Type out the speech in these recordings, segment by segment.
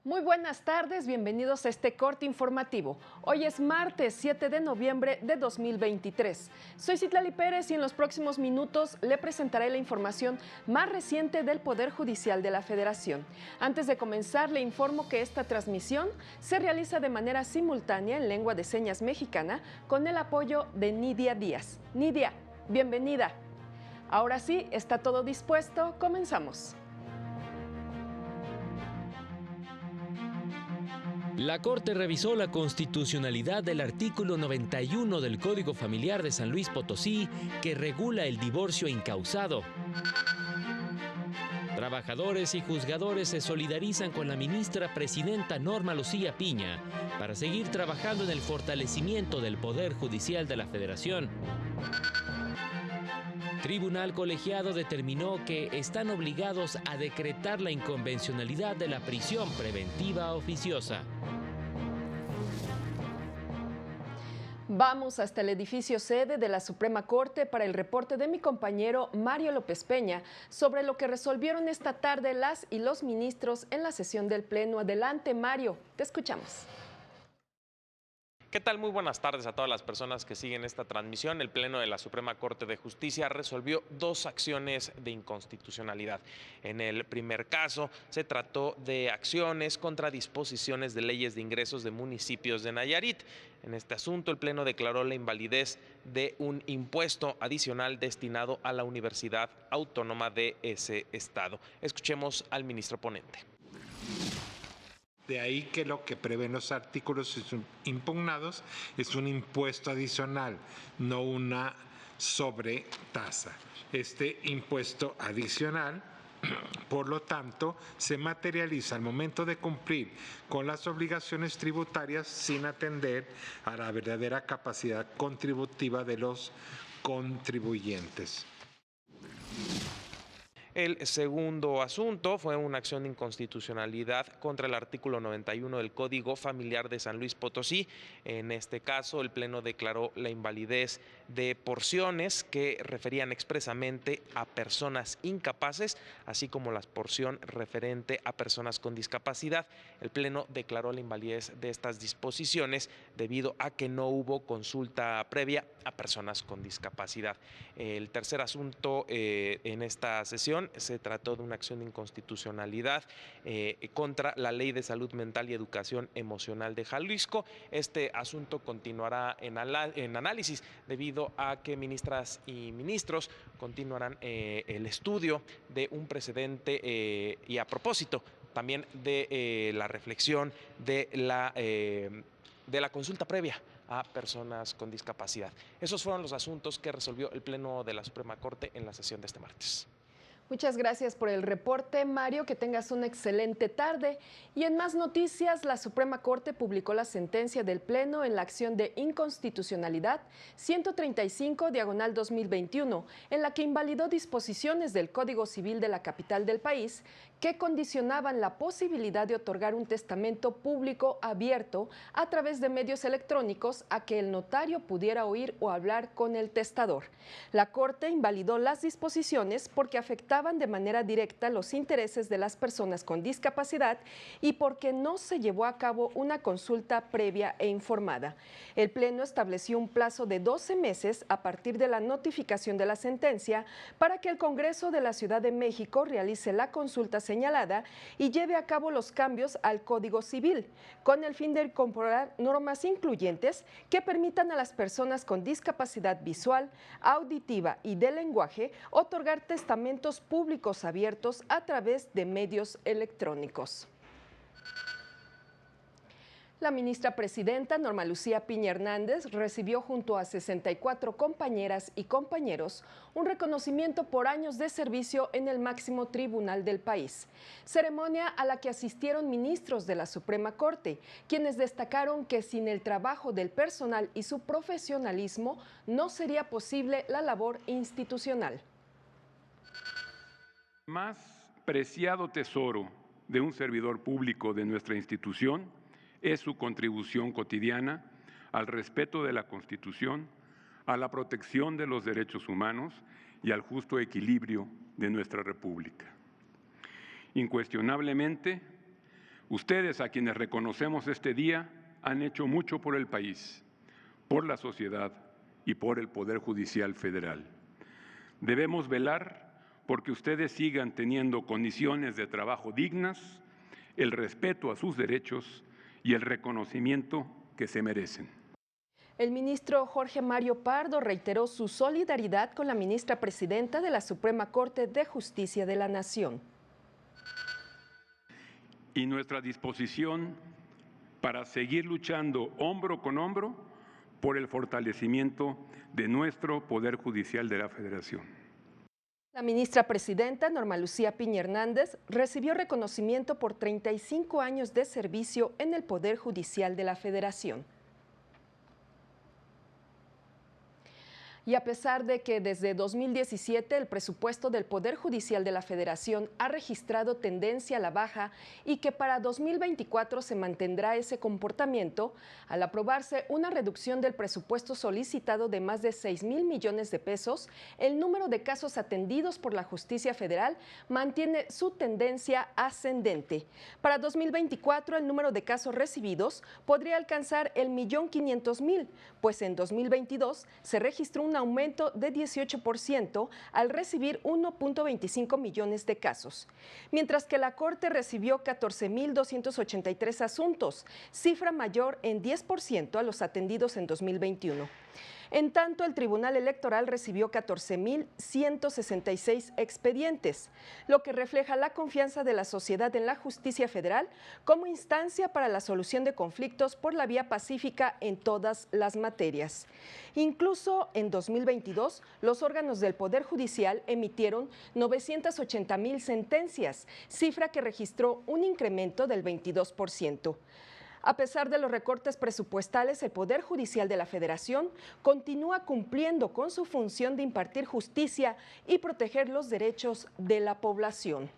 Muy buenas tardes, bienvenidos a este corte informativo. Hoy es martes 7 de noviembre de 2023. Soy Citlali Pérez y en los próximos minutos le presentaré la información más reciente del Poder Judicial de la Federación. Antes de comenzar, le informo que esta transmisión se realiza de manera simultánea en lengua de señas mexicana con el apoyo de Nidia Díaz. Nidia, bienvenida. Ahora sí, está todo dispuesto, comenzamos. La Corte revisó la constitucionalidad del artículo 91 del Código Familiar de San Luis Potosí, que regula el divorcio incausado. Trabajadores y juzgadores se solidarizan con la ministra presidenta Norma Lucía Piña para seguir trabajando en el fortalecimiento del Poder Judicial de la Federación. Tribunal colegiado determinó que están obligados a decretar la inconvencionalidad de la prisión preventiva oficiosa. Vamos hasta el edificio sede de la Suprema Corte para el reporte de mi compañero Mario López Peña sobre lo que resolvieron esta tarde las y los ministros en la sesión del Pleno. Adelante, Mario, te escuchamos. ¿Qué tal? Muy buenas tardes a todas las personas que siguen esta transmisión. El Pleno de la Suprema Corte de Justicia resolvió dos acciones de inconstitucionalidad. En el primer caso, se trató de acciones contra disposiciones de leyes de ingresos de municipios de Nayarit. En este asunto, el Pleno declaró la invalidez de un impuesto adicional destinado a la Universidad Autónoma de ese estado. Escuchemos al ministro ponente. De ahí que lo que prevén los artículos impugnados es un impuesto adicional, no una sobretasa. Este impuesto adicional, por lo tanto, se materializa al momento de cumplir con las obligaciones tributarias sin atender a la verdadera capacidad contributiva de los contribuyentes. El segundo asunto fue una acción de inconstitucionalidad contra el artículo 91 del Código Familiar de San Luis Potosí. En este caso, el Pleno declaró la invalidez de porciones que referían expresamente a personas incapaces, así como la porción referente a personas con discapacidad. El Pleno declaró la invalidez de estas disposiciones debido a que no hubo consulta previa a personas con discapacidad. El tercer asunto en esta sesión se trató de una acción de inconstitucionalidad contra la Ley de Salud Mental y Educación Emocional de Jalisco. Este asunto continuará en análisis debido a que ministras y ministros continuarán el estudio de un precedente y a propósito también de la reflexión de la consulta previa a personas con discapacidad. Esos fueron los asuntos que resolvió el Pleno de la Suprema Corte en la sesión de este martes. Muchas gracias por el reporte, Mario, que tengas una excelente tarde. Y en más noticias, la Suprema Corte publicó la sentencia del Pleno en la acción de inconstitucionalidad 135/2021, en la que invalidó disposiciones del Código Civil de la capital del país que condicionaban la posibilidad de otorgar un testamento público abierto a través de medios electrónicos a que el notario pudiera oír o hablar con el testador. La Corte invalidó las disposiciones porque afectaban de manera directa los intereses de las personas con discapacidad y porque no se llevó a cabo una consulta previa e informada. El Pleno estableció un plazo de 12 meses a partir de la notificación de la sentencia para que el Congreso de la Ciudad de México realice la consulta señalada y lleve a cabo los cambios al Código Civil, con el fin de incorporar normas incluyentes que permitan a las personas con discapacidad visual, auditiva y de lenguaje otorgar testamentos públicos abiertos a través de medios electrónicos. La ministra presidenta Norma Lucía Piña Hernández recibió junto a 64 compañeras y compañeros un reconocimiento por años de servicio en el máximo tribunal del país, ceremonia a la que asistieron ministros de la Suprema Corte, quienes destacaron que sin el trabajo del personal y su profesionalismo no sería posible la labor institucional. Más preciado tesoro de un servidor público de nuestra institución es su contribución cotidiana al respeto de la Constitución, a la protección de los derechos humanos y al justo equilibrio de nuestra República. Incuestionablemente, Ustedes, a quienes reconocemos este día, han hecho mucho por el país, por la sociedad y por el Poder Judicial Federal. Debemos velar porque ustedes sigan teniendo condiciones de trabajo dignas, el respeto a sus derechos y el reconocimiento que se merecen. El ministro Jorge Mario Pardo reiteró su solidaridad con la ministra presidenta de la Suprema Corte de Justicia de la Nación. Y nuestra disposición para seguir luchando hombro con hombro por el fortalecimiento de nuestro Poder Judicial de la Federación. La ministra presidenta, Norma Lucía Piña Hernández, recibió reconocimiento por 35 años de servicio en el Poder Judicial de la Federación. Y a pesar de que desde 2017 el presupuesto del Poder Judicial de la Federación ha registrado tendencia a la baja y que para 2024 se mantendrá ese comportamiento, al aprobarse una reducción del presupuesto solicitado de más de 6,000 millones de pesos, el número de casos atendidos por la Justicia Federal mantiene su tendencia ascendente. Para 2024 el número de casos recibidos podría alcanzar el 1.500.000, pues en 2022 se registró un aumento de 18% al recibir 1.25 millones de casos, mientras que la Corte recibió 14.283 asuntos, cifra mayor en 10% a los atendidos en 2021. En tanto, el Tribunal Electoral recibió 14.166 expedientes, lo que refleja la confianza de la sociedad en la justicia federal como instancia para la solución de conflictos por la vía pacífica en todas las materias. Incluso en 2022, los órganos del Poder Judicial emitieron 980,000 sentencias, cifra que registró un incremento del 22%. A pesar de los recortes presupuestales, el Poder Judicial de la Federación continúa cumpliendo con su función de impartir justicia y proteger los derechos de la población.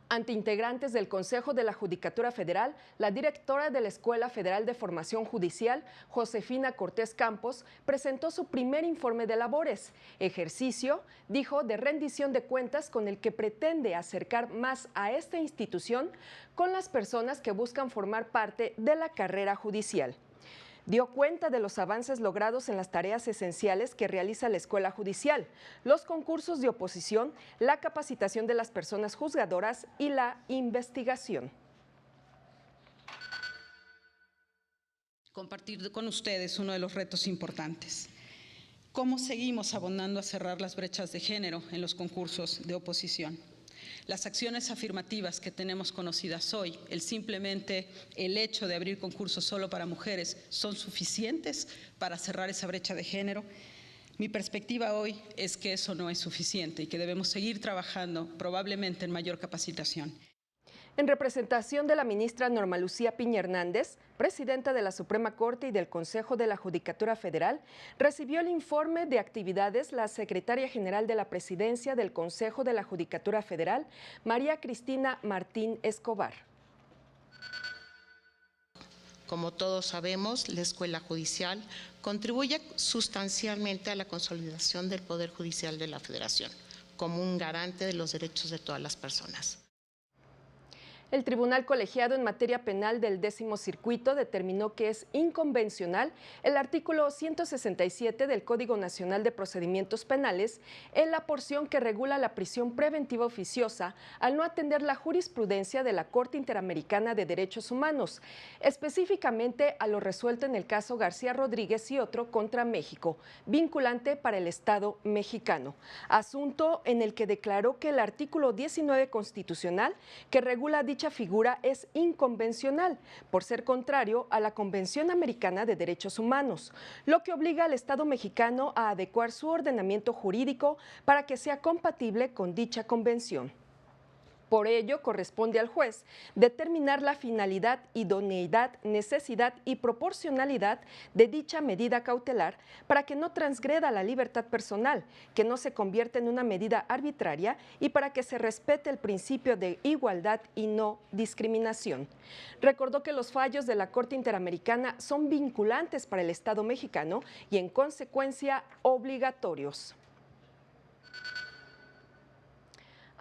Ante integrantes del Consejo de la Judicatura Federal, la directora de la Escuela Federal de Formación Judicial, Josefina Cortés Campos, presentó su primer informe de labores, ejercicio, dijo, de rendición de cuentas con el que pretende acercar más a esta institución con las personas que buscan formar parte de la carrera judicial. Dio cuenta de los avances logrados en las tareas esenciales que realiza la Escuela Judicial, los concursos de oposición, la capacitación de las personas juzgadoras y la investigación. Compartir con ustedes uno de los retos importantes. ¿Cómo seguimos abonando a cerrar las brechas de género en los concursos de oposición? Las acciones afirmativas que tenemos conocidas hoy, simplemente el hecho de abrir concursos solo para mujeres, ¿son suficientes para cerrar esa brecha de género? Mi perspectiva hoy es que eso no es suficiente y que debemos seguir trabajando probablemente en mayor capacitación. En representación de la ministra Norma Lucía Piña Hernández, presidenta de la Suprema Corte y del Consejo de la Judicatura Federal, recibió el informe de actividades la secretaria general de la Presidencia del Consejo de la Judicatura Federal, María Cristina Martín Escobar. Como todos sabemos, la Escuela Judicial contribuye sustancialmente a la consolidación del Poder Judicial de la Federación, como un garante de los derechos de todas las personas. El Tribunal Colegiado en materia penal del 10º Circuito determinó que es inconvencional el artículo 167 del Código Nacional de Procedimientos Penales en la porción que regula la prisión preventiva oficiosa al no atender la jurisprudencia de la Corte Interamericana de Derechos Humanos, específicamente a lo resuelto en el caso García Rodríguez y otro contra México, vinculante para el Estado mexicano, asunto en el que declaró que el artículo 19 constitucional que regula dicha figura es inconvencional por ser contrario a la Convención Americana de Derechos Humanos, lo que obliga al Estado mexicano a adecuar su ordenamiento jurídico para que sea compatible con dicha convención. Por ello, corresponde al juez determinar la finalidad, idoneidad, necesidad y proporcionalidad de dicha medida cautelar para que no transgreda la libertad personal, que no se convierta en una medida arbitraria y para que se respete el principio de igualdad y no discriminación. Recordó que los fallos de la Corte Interamericana son vinculantes para el Estado mexicano y, en consecuencia, obligatorios.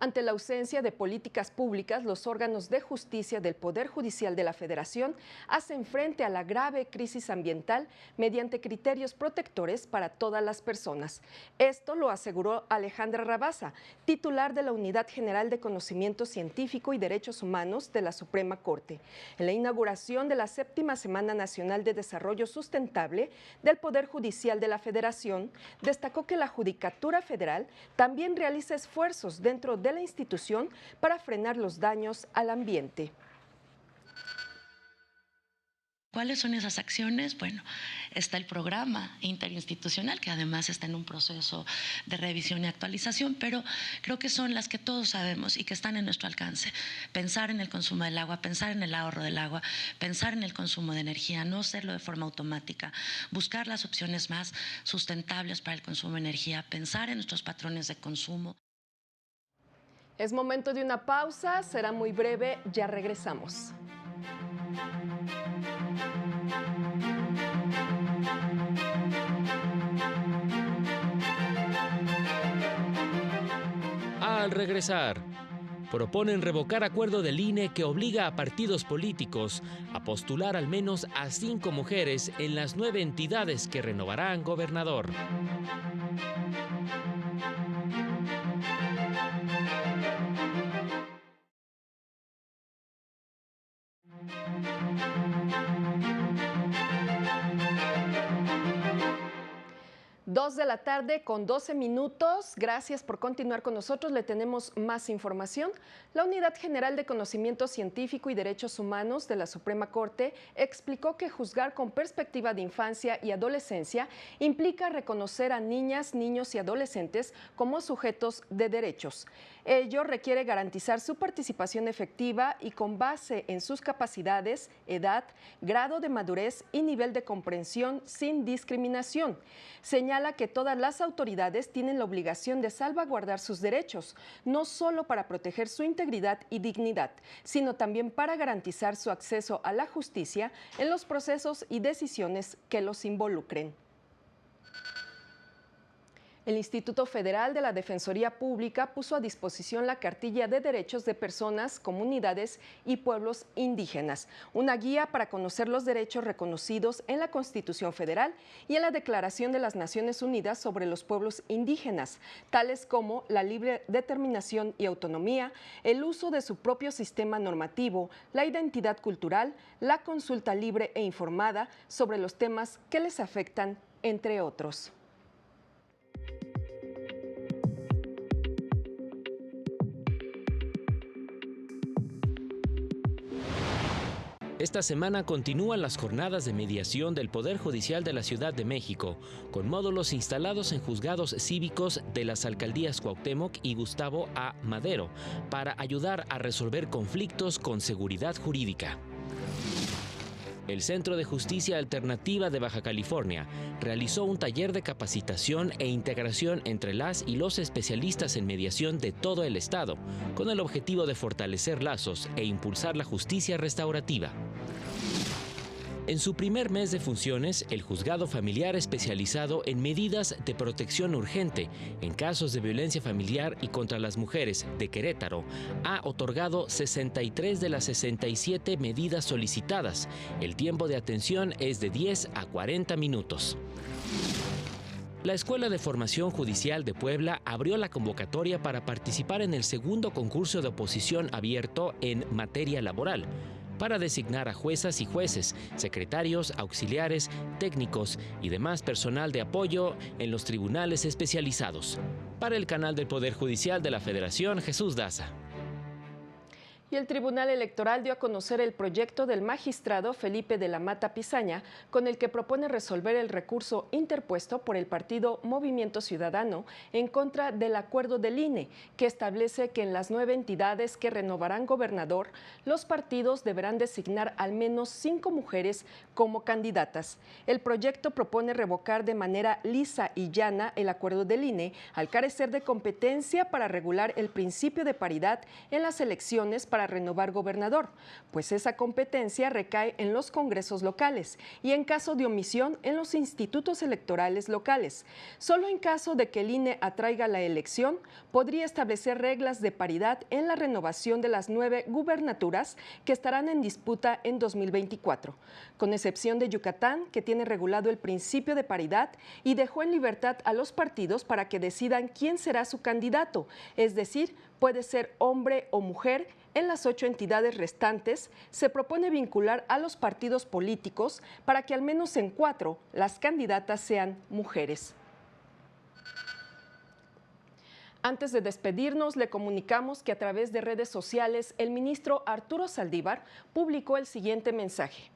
Ante la ausencia de políticas públicas, los órganos de justicia del Poder Judicial de la Federación hacen frente a la grave crisis ambiental mediante criterios protectores para todas las personas. Esto lo aseguró Alejandra Rabasa, titular de la Unidad General de Conocimiento Científico y Derechos Humanos de la Suprema Corte, en la inauguración de la 7ª Semana Nacional de Desarrollo Sustentable del Poder Judicial de la Federación. Destacó que la Judicatura Federal también realiza esfuerzos dentro de la institución para frenar los daños al ambiente. ¿Cuáles son esas acciones? Bueno, está el programa interinstitucional, que además está en un proceso de revisión y actualización, pero creo que son las que todos sabemos y que están en nuestro alcance. Pensar en el consumo del agua, pensar en el ahorro del agua, pensar en el consumo de energía, no hacerlo de forma automática, buscar las opciones más sustentables para el consumo de energía, pensar en nuestros patrones de consumo. Es momento de una pausa, será muy breve, ya regresamos. Al regresar, proponen revocar acuerdo del INE que obliga a partidos políticos a postular al menos a 5 mujeres en las 9 entidades que renovarán gobernador. Dos de la tarde con 12 minutos. Gracias por continuar con nosotros. Le tenemos más información. La Unidad General de Conocimiento Científico y Derechos Humanos de la Suprema Corte explicó que juzgar con perspectiva de infancia y adolescencia implica reconocer a niñas, niños y adolescentes como sujetos de derechos. Ello requiere garantizar su participación efectiva y con base en sus capacidades, edad, grado de madurez y nivel de comprensión sin discriminación. Señala que todas las autoridades tienen la obligación de salvaguardar sus derechos, no solo para proteger su integridad y dignidad, sino también para garantizar su acceso a la justicia en los procesos y decisiones que los involucren. El Instituto Federal de la Defensoría Pública puso a disposición la cartilla de derechos de personas, comunidades y pueblos indígenas, una guía para conocer los derechos reconocidos en la Constitución Federal y en la Declaración de las Naciones Unidas sobre los pueblos indígenas, tales como la libre determinación y autonomía, el uso de su propio sistema normativo, la identidad cultural, la consulta libre e informada sobre los temas que les afectan, entre otros. Esta semana continúan las jornadas de mediación del Poder Judicial de la Ciudad de México, con módulos instalados en juzgados cívicos de las alcaldías Cuauhtémoc y Gustavo A. Madero, para ayudar a resolver conflictos con seguridad jurídica. El Centro de Justicia Alternativa de Baja California realizó un taller de capacitación e integración entre las y los especialistas en mediación de todo el estado, con el objetivo de fortalecer lazos e impulsar la justicia restaurativa. En su primer mes de funciones, el Juzgado Familiar Especializado en Medidas de Protección Urgente en casos de violencia familiar y contra las mujeres de Querétaro ha otorgado 63 de las 67 medidas solicitadas. El tiempo de atención es de 10 a 40 minutos. La Escuela de Formación Judicial de Puebla abrió la convocatoria para participar en el segundo concurso de oposición abierto en materia laboral, para designar a juezas y jueces, secretarios, auxiliares, técnicos y demás personal de apoyo en los tribunales especializados. Para el canal del Poder Judicial de la Federación, Jesús Daza. Y el Tribunal Electoral dio a conocer el proyecto del magistrado Felipe de la Mata Pizaña, con el que propone resolver el recurso interpuesto por el partido Movimiento Ciudadano en contra del acuerdo del INE, que establece que en las 9 entidades que renovarán gobernador, los partidos deberán designar al menos 5 mujeres como candidatas. El proyecto propone revocar de manera lisa y llana el acuerdo del INE, al carecer de competencia para regular el principio de paridad en las elecciones para para renovar gobernador, pues esa competencia recae en los congresos locales y en caso de omisión en los institutos electorales locales. Solo en caso de que el INE atraiga la elección, podría establecer reglas de paridad en la renovación de las 9 gubernaturas que estarán en disputa en 2024, con excepción de Yucatán, que tiene regulado el principio de paridad y dejó en libertad a los partidos para que decidan quién será su candidato, es decir, puede ser hombre o mujer. En las 8 entidades restantes se propone vincular a los partidos políticos para que al menos en 4 las candidatas sean mujeres. Antes de despedirnos, le comunicamos que a través de redes sociales el ministro Arturo Saldívar publicó el siguiente mensaje.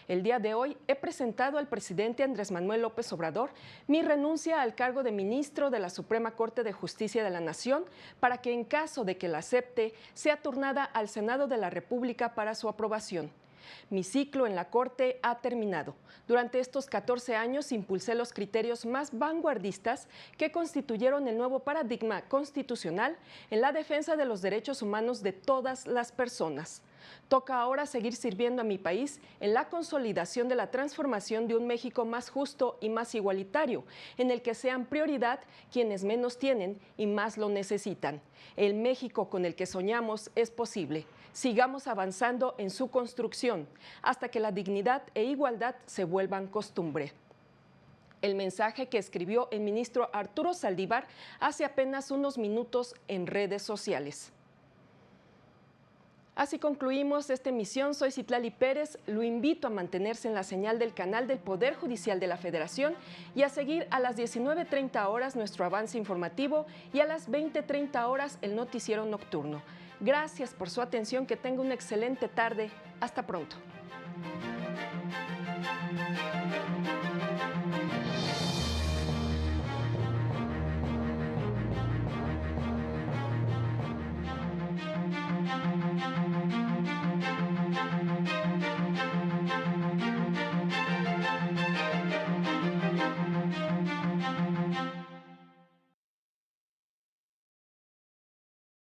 El día de hoy he presentado al presidente Andrés Manuel López Obrador mi renuncia al cargo de ministro de la Suprema Corte de Justicia de la Nación para que en caso de que la acepte sea turnada al Senado de la República para su aprobación. Mi ciclo en la Corte ha terminado. Durante estos 14 años impulsé los criterios más vanguardistas que constituyeron el nuevo paradigma constitucional en la defensa de los derechos humanos de todas las personas. Toca ahora seguir sirviendo a mi país en la consolidación de la transformación de un México más justo y más igualitario, en el que sean prioridad quienes menos tienen y más lo necesitan. El México con el que soñamos es posible. Sigamos avanzando en su construcción hasta que la dignidad e igualdad se vuelvan costumbre. El mensaje que escribió el ministro Arturo Saldívar hace apenas unos minutos en redes sociales. Así concluimos esta emisión. Soy Citlali Pérez. Lo invito a mantenerse en la señal del canal del Poder Judicial de la Federación y a seguir a las 19:30 horas nuestro avance informativo y a las 20:30 horas el noticiero nocturno. Gracias por su atención. Que tenga una excelente tarde. Hasta pronto.